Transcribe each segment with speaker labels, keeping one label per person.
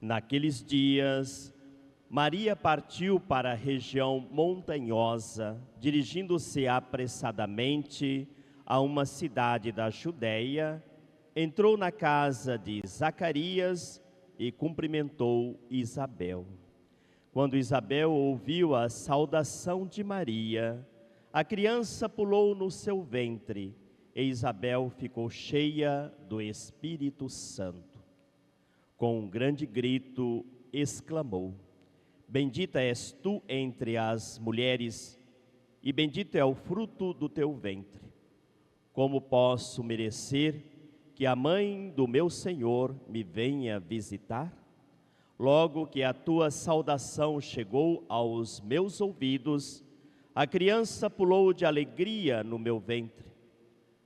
Speaker 1: Naqueles dias, Maria partiu para a região montanhosa, dirigindo-se apressadamente a uma cidade da Judéia, entrou na casa de Zacarias e cumprimentou Isabel. Quando Isabel ouviu a saudação de Maria, a criança pulou no seu ventre e Isabel ficou cheia do Espírito Santo. Com um grande grito, exclamou: Bendita és tu entre as mulheres, e bendito é o fruto do teu ventre. Como posso merecer que a mãe do meu Senhor me venha visitar? Logo que a tua saudação chegou aos meus ouvidos, a criança pulou de alegria no meu ventre.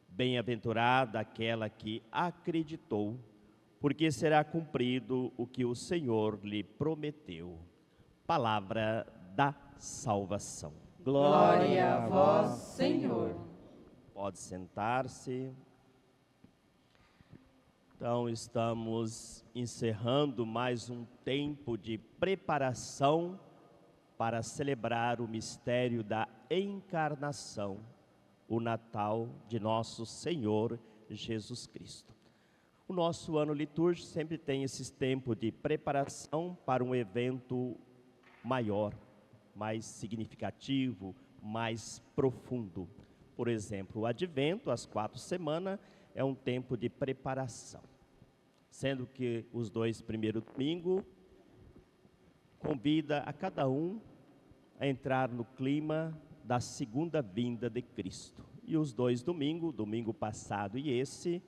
Speaker 1: Bem-aventurada aquela que acreditou, porque será cumprido o que o Senhor lhe prometeu. Palavra da salvação.
Speaker 2: Glória a vós, Senhor.
Speaker 1: Pode sentar-se. Então, estamos encerrando mais um tempo de preparação para celebrar o mistério da encarnação, o Natal de nosso Senhor Jesus Cristo. O nosso ano litúrgico sempre tem esse tempo de preparação para um evento maior, mais significativo, mais profundo. Por exemplo, o Advento, as 4 semanas, é um tempo de preparação, sendo que os 2 primeiros domingos convida a cada um a entrar no clima da segunda vinda de Cristo. E os 2 domingos, domingo passado e esse,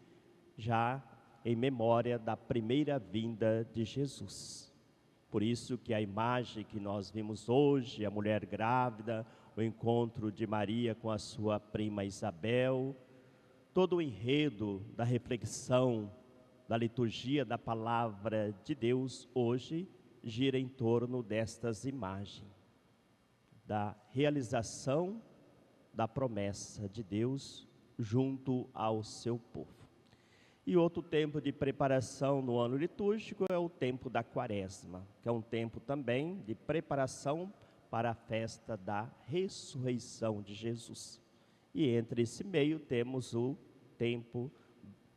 Speaker 1: já em memória da primeira vinda de Jesus. Por isso que a imagem que nós vimos hoje, a mulher grávida, o encontro de Maria com a sua prima Isabel, todo o enredo da reflexão, da liturgia da palavra de Deus hoje gira em torno destas imagens, da realização da promessa de Deus junto ao seu povo. E outro tempo de preparação no ano litúrgico é o tempo da Quaresma, que é um tempo também de preparação para a festa da ressurreição de Jesus. E entre esse meio temos o tempo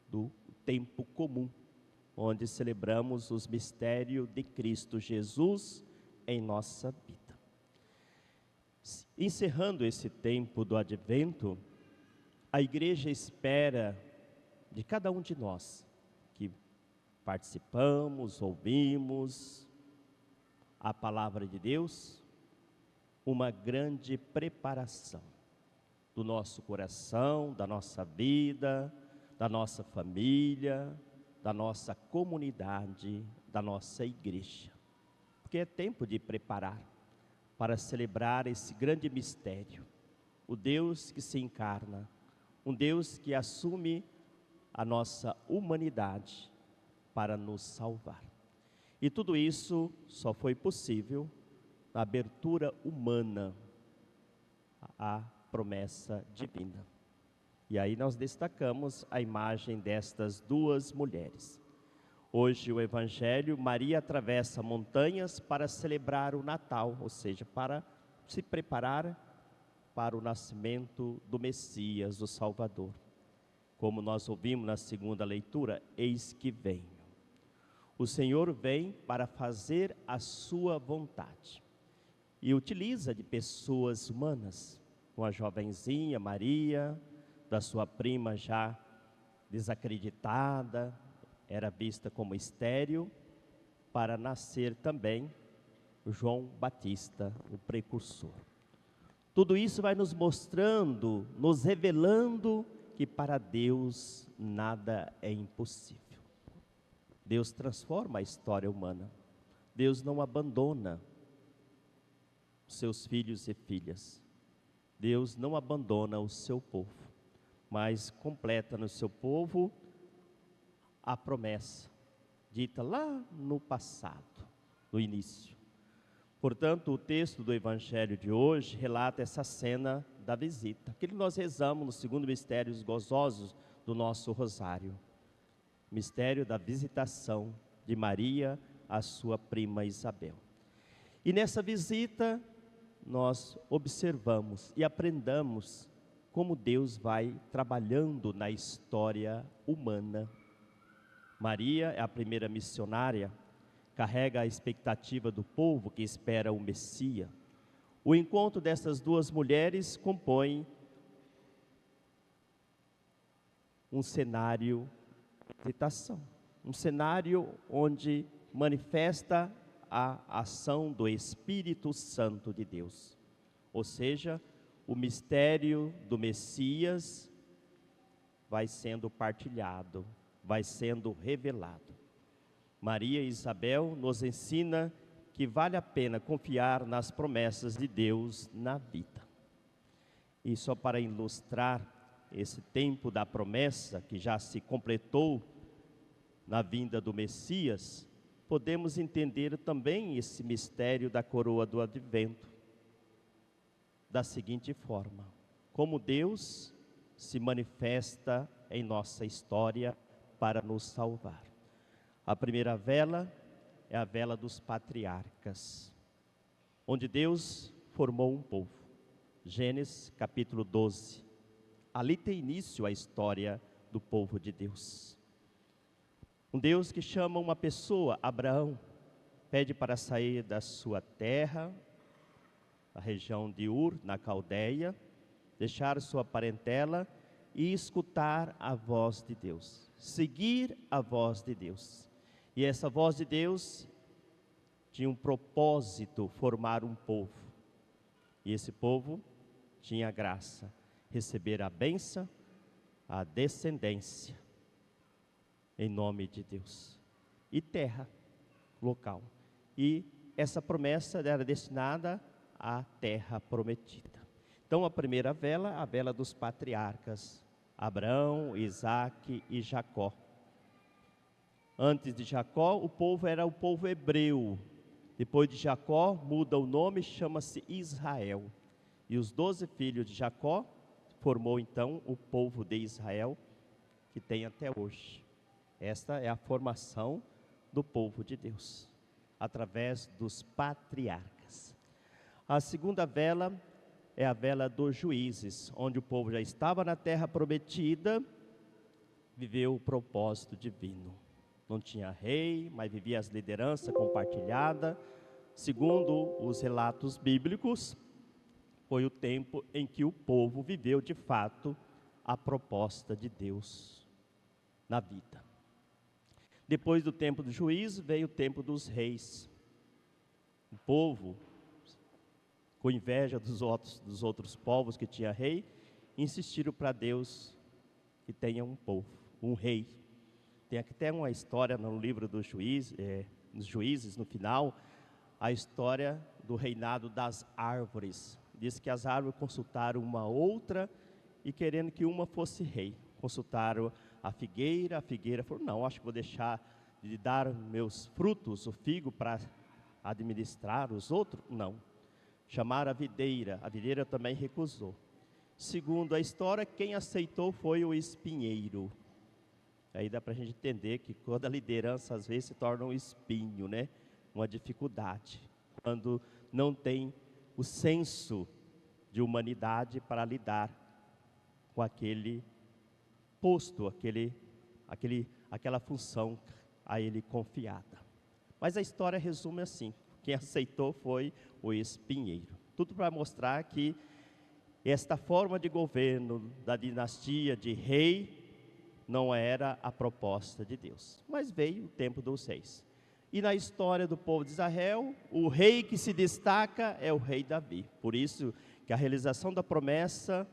Speaker 1: do tempo comum, onde celebramos os mistérios de Cristo Jesus em nossa vida. Encerrando esse tempo do Advento, a Igreja espera de cada um de nós que participamos, ouvimos a palavra de Deus, uma grande preparação do nosso coração, da nossa vida, da nossa família, da nossa comunidade, da nossa igreja. Porque é tempo de preparar para celebrar esse grande mistério, o Deus que se encarna, um Deus que assume a nossa humanidade para nos salvar. E tudo isso só foi possível na abertura humana à promessa divina. E aí nós destacamos a imagem destas 2 mulheres. Hoje o Evangelho, Maria atravessa montanhas para celebrar o Natal, ou seja, para se preparar para o nascimento do Messias, do Salvador. Como nós ouvimos na segunda leitura, eis que venho. O Senhor vem para fazer a sua vontade. E utiliza de pessoas humanas, com a jovenzinha Maria, da sua prima já desacreditada, era vista como estéril, para nascer também João Batista, o precursor. Tudo isso vai nos mostrando, nos revelando que para Deus nada é impossível. Deus transforma a história humana. Deus não abandona seus filhos e filhas. Deus não abandona o seu povo, mas completa no seu povo a promessa dita lá no passado, no início. Portanto, o texto do Evangelho de hoje relata essa cena da visita, que nós rezamos no segundo mistério gozosos do nosso rosário. Mistério da visitação de Maria a sua prima Isabel. E nessa visita, nós observamos e aprendamos como Deus vai trabalhando na história humana. Maria é a primeira missionária, carrega a expectativa do povo que espera o Messias. O encontro dessas duas mulheres compõe um cenário de visitação, um cenário onde manifesta a ação do Espírito Santo de Deus. Ou seja, o mistério do Messias vai sendo partilhado, vai sendo revelado. Maria e Isabel nos ensina que vale a pena confiar nas promessas de Deus na vida. E só para ilustrar esse tempo da promessa que já se completou na vinda do Messias, podemos entender também esse mistério da coroa do advento da seguinte forma: como Deus se manifesta em nossa história para nos salvar. A primeira vela é a vela dos patriarcas, onde Deus formou um povo. Gênesis capítulo 12. Ali tem início a história do povo de Deus. Um Deus que chama uma pessoa, Abraão, pede para sair da sua terra, da região de Ur, na Caldeia, deixar sua parentela e escutar a voz de Deus, seguir a voz de Deus. E essa voz de Deus tinha um propósito, formar um povo. E esse povo tinha a graça, receber a bênção, a descendência, em nome de Deus. E terra, local. E essa promessa era destinada à terra prometida. Então a primeira vela, a vela dos patriarcas, Abraão, Isaque e Jacó. Antes de Jacó, o povo era o povo hebreu. Depois de Jacó, muda o nome, chama-se Israel. E os 12 filhos de Jacó formou então o povo de Israel, que tem até hoje. Esta é a formação do povo de Deus, através dos patriarcas. A segunda vela é a vela dos juízes, onde o povo já estava na terra prometida, viveu o propósito divino. Não tinha rei, mas vivia as lideranças compartilhadas. Segundo os relatos bíblicos, foi o tempo em que o povo viveu de fato a proposta de Deus na vida. Depois do tempo do juízo, veio o tempo dos reis. O povo, com inveja dos outros povos que tinha rei, insistiram para Deus que tenha um povo, um rei. Tem até uma história no livro dos Juízes, no final, a história do reinado das árvores. Diz que as árvores consultaram uma outra e querendo que uma fosse rei. Consultaram a figueira falou, não, acho que vou deixar de dar meus frutos, o figo, para administrar os outros? Não. Chamaram a videira também recusou. Segundo a história, quem aceitou foi o espinheiro. Aí dá para a gente entender que quando a liderança às vezes se torna um espinho, né? Uma dificuldade. Quando não tem o senso de humanidade para lidar com aquele posto, aquela função a ele confiada. Mas a história resume assim: quem aceitou foi o espinheiro. Tudo para mostrar que esta forma de governo da dinastia de rei não era a proposta de Deus. Mas veio o tempo dos reis. E na história do povo de Israel, o rei que se destaca é o rei Davi. Por isso que a realização da promessa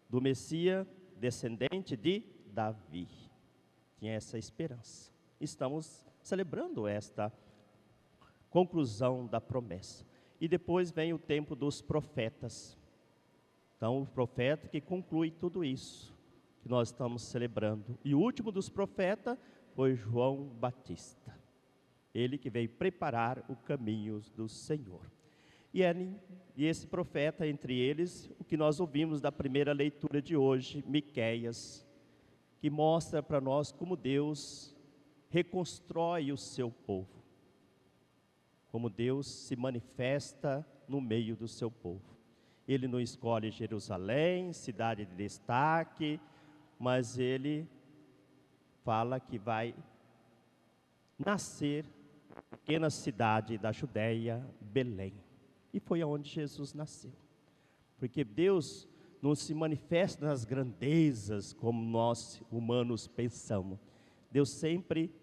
Speaker 1: do Messias, descendente de Davi, tinha essa esperança. Estamos celebrando esta conclusão da promessa. E depois vem o tempo dos profetas. Então, o profeta que conclui tudo isso que nós estamos celebrando. E o último dos profetas foi João Batista. Ele que veio preparar o caminho do Senhor. E esse profeta, entre eles, o que nós ouvimos da primeira leitura de hoje, Miqueias, que mostra para nós como Deus reconstrói o seu povo. como Deus se manifesta no meio do seu povo. Ele não escolhe Jerusalém, cidade de destaque, mas ele fala que vai nascer na pequena cidade da Judéia, Belém. E foi onde Jesus nasceu. Porque Deus não se manifesta nas grandezas como nós humanos pensamos. Deus sempre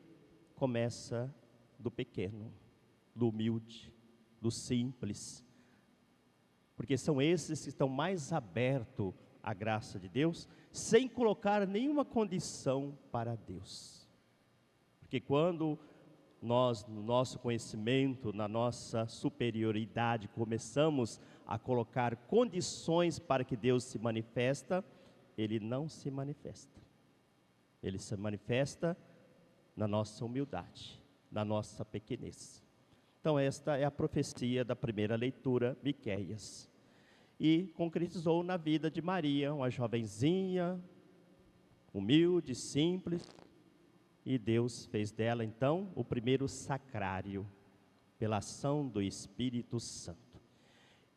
Speaker 1: começa do pequeno, do humilde, do simples. Porque são esses que estão mais abertos à graça de Deus, sem colocar nenhuma condição para Deus. Porque quando nós, no nosso conhecimento, na nossa superioridade, começamos a colocar condições para que Deus se manifesta, Ele não se manifesta. Ele se manifesta na nossa humildade, na nossa pequenez. Então esta é a profecia da primeira leitura, Miqueias. E concretizou na vida de Maria, uma jovenzinha, humilde, simples, e Deus fez dela então o primeiro sacrário, pela ação do Espírito Santo.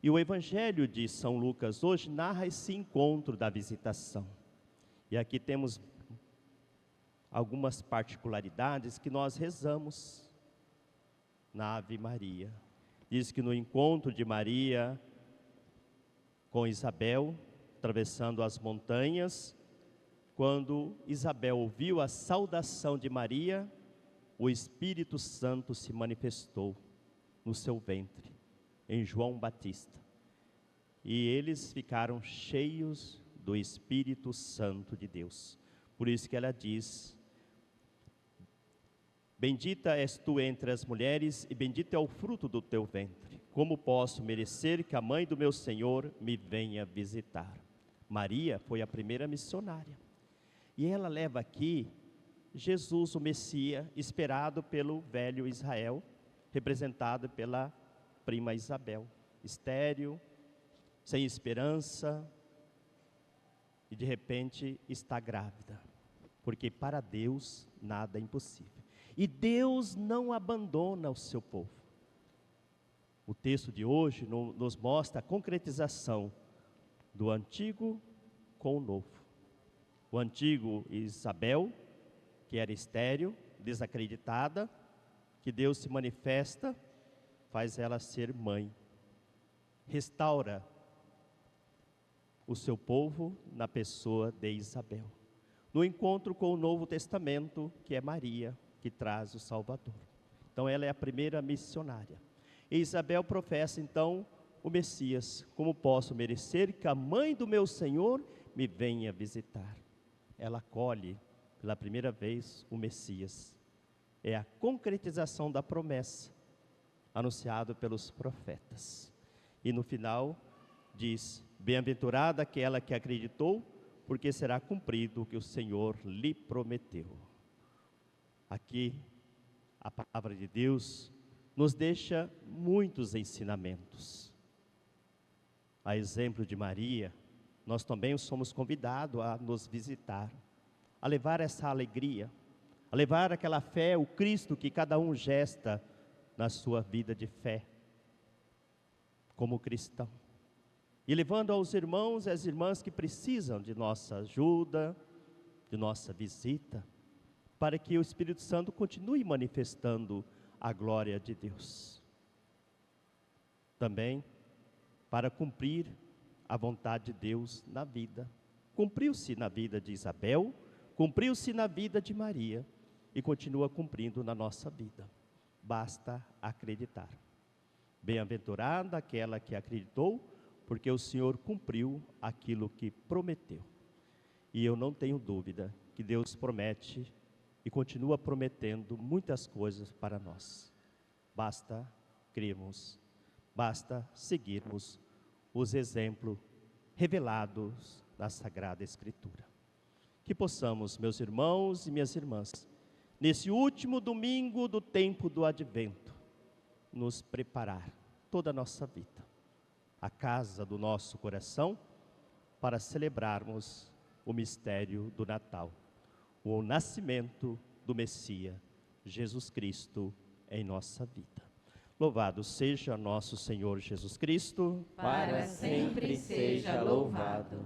Speaker 1: E o Evangelho de São Lucas hoje narra esse encontro da visitação. E aqui temos algumas particularidades que nós rezamos na Ave Maria. Diz que no encontro de Maria com Isabel, atravessando as montanhas, quando Isabel ouviu a saudação de Maria, o Espírito Santo se manifestou no seu ventre, em João Batista. E eles ficaram cheios do Espírito Santo de Deus. Por isso que ela diz: bendita és tu entre as mulheres e bendito é o fruto do teu ventre. Como posso merecer que a mãe do meu Senhor me venha visitar? Maria foi a primeira missionária. E ela leva aqui Jesus, o Messias, esperado pelo velho Israel, representado pela prima Isabel, estéril, sem esperança, e de repente está grávida, porque para Deus nada é impossível. E Deus não abandona o seu povo. O texto de hoje nos mostra a concretização do antigo com o novo. O antigo Isabel, que era estéril, desacreditada, que Deus se manifesta, faz ela ser mãe. Restaura o seu povo na pessoa de Isabel. No encontro com o Novo Testamento, que é Maria, que traz o Salvador. Então ela é a primeira missionária. E Isabel professa então o Messias: como posso merecer que a mãe do meu Senhor me venha visitar? Ela acolhe pela primeira vez o Messias. É a concretização da promessa anunciada pelos profetas. E no final diz: bem-aventurada aquela que acreditou, porque será cumprido o que o Senhor lhe prometeu. Aqui a palavra de Deus nos deixa muitos ensinamentos. A exemplo de Maria, nós também somos convidados a nos visitar, a levar essa alegria, a levar aquela fé, o Cristo que cada um gesta na sua vida de fé, como cristão. E levando aos irmãos e às irmãs que precisam de nossa ajuda, de nossa visita, para que o Espírito Santo continue manifestando a glória de Deus. Também para cumprir a vontade de Deus na vida. Cumpriu-se na vida de Isabel, cumpriu-se na vida de Maria e continua cumprindo na nossa vida. Basta acreditar. Bem-aventurada aquela que acreditou, porque o Senhor cumpriu aquilo que prometeu. E eu não tenho dúvida que Deus promete e continua prometendo muitas coisas para nós. Basta crermos, basta seguirmos os exemplos revelados da Sagrada Escritura. Que possamos, meus irmãos e minhas irmãs, nesse último domingo do tempo do Advento, nos preparar toda a nossa vida, a casa do nosso coração, para celebrarmos o mistério do Natal, o nascimento do Messias, Jesus Cristo, em nossa vida. Louvado seja nosso Senhor Jesus Cristo.
Speaker 2: Para sempre seja louvado.